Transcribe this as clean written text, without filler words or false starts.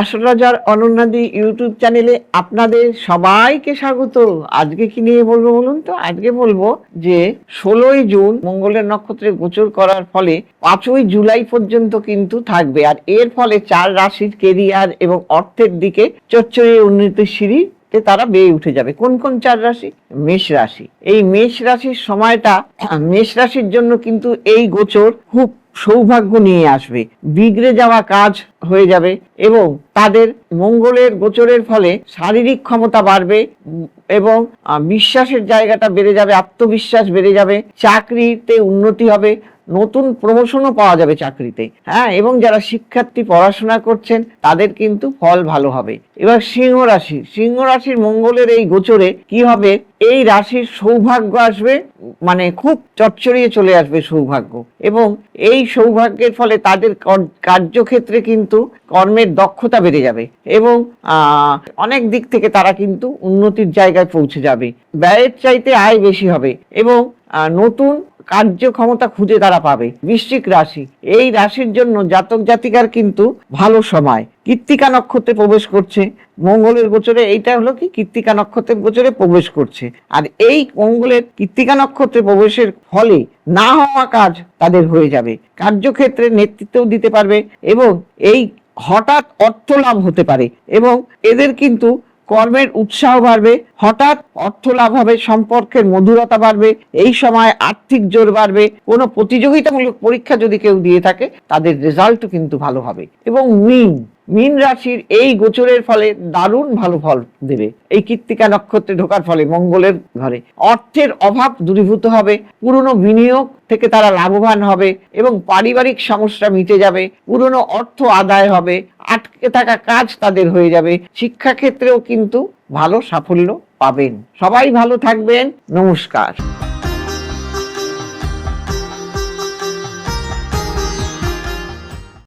Astrologer অনন্যাদি YouTube চ্যানেলে আপনাদের সবাইকে স্বাগত। আজকে কি নিয়ে বলবো বলুন তো? আজকে বলবো যে 16ই জুন মঙ্গলের নক্ষত্রে গোচর করার ফলে 5ই জুলাই পর্যন্ত কিন্তু থাকবে, আর এর ফলে 4 রাশির কেরিয়ার এবং অর্থের দিকে চচ্চড়িয়ে উন্নতির সিঁড়ি তারা বেয়ে উঠে যাবে। কোন কোন 4 রাশি? মেষ রাশি। এই মেষ রাশির সময়টা মেষ রাশির জন্য কিন্তু এই গোচর খুব সৌভাগ্য নিয়ে আসবে। বিগড়ে যাওয়া কাজ হয়ে যাবে এবং তাদের মঙ্গলের গোচরের ফলে শারীরিক ক্ষমতা বাড়বে এবং বিশ্বাসের জায়গাটা বেড়ে যাবে, আত্মবিশ্বাস বেড়ে যাবে, চাকরিতে উন্নতি হবে, নতুন প্রমোশনও পাওয়া যাবে চাকরিতে। হ্যাঁ, এবং যারা শিক্ষার্থী পড়াশোনা করছেন তাদের কিন্তু ফল ভালো হবে। এবার সিংহ রাশি। সিংহ রাশির মঙ্গলের এই গোচরে কি হবে? এই রাশির সৌভাগ্য আসবে, মানে খুব চচ্চড়িয়ে চলে আসবে সৌভাগ্য, এবং এই সৌভাগ্যের ফলে তাদের কার্যক্ষেত্রে কিন্তু কর্মের দক্ষতা বেড়ে যাবে এবং অনেক দিক থেকে তারা কিন্তু উন্নতির জায়গায় পৌঁছে যাবে। ব্যয়ের চাইতে আয় বেশি হবে এবং নতুন কার্যক্ষমতা খুঁজে তারা পাবে। বৃশ্চিক রাশি। এই রাশির জন্য জাতক জাতিকার কিন্তু ভালো সময়। কৃত্তিকা নক্ষত্রে প্রবেশ করছে মঙ্গলের গোচরে। এইটা হলো কি, কৃত্তিকা নক্ষত্রের গোচরে প্রবেশ করছে, আর এই মঙ্গলের কৃত্তিকা নক্ষত্রে প্রবেশের ফলে না হওয়া কাজ তাদের হয়ে যাবে। কার্যক্ষেত্রে নেতৃত্বও দিতে পারবে এবং এই হঠাৎ অর্থ লাভ হতে পারে এবং এদের কিন্তু কর্মের উৎসাহ বাড়বে, হঠাৎ অর্থ লাভ হবে, সম্পর্কের মধুরতা বাড়বে। এই সময় আর্থিক জোর বাড়বে। কোনো প্রতিযোগিতামূলক পরীক্ষা যদি কেউ দিয়ে থাকে তাদের রেজাল্টও কিন্তু ভালো হবে। এবং মীন রাশির এই গোচরের ফলে দারুণ ভালো ফল দেবে। এই কৃত্তিকা নক্ষত্রে ঢোকার ফলে মঙ্গলের ঘরে অর্থের অভাব দূরীভূত হবে, পুরনো বিনিয়োগ থেকে তারা লাভবান হবে এবং পারিবারিক সমস্যা মিটে যাবে, পুরনো অর্থ আদায় হবে, আটকে থাকা কাজ তাদের হয়ে যাবে। শিক্ষাক্ষেত্রেও কিন্তু ভালো সাফল্য পাবেন। সবাই ভালো থাকবেন। নমস্কার।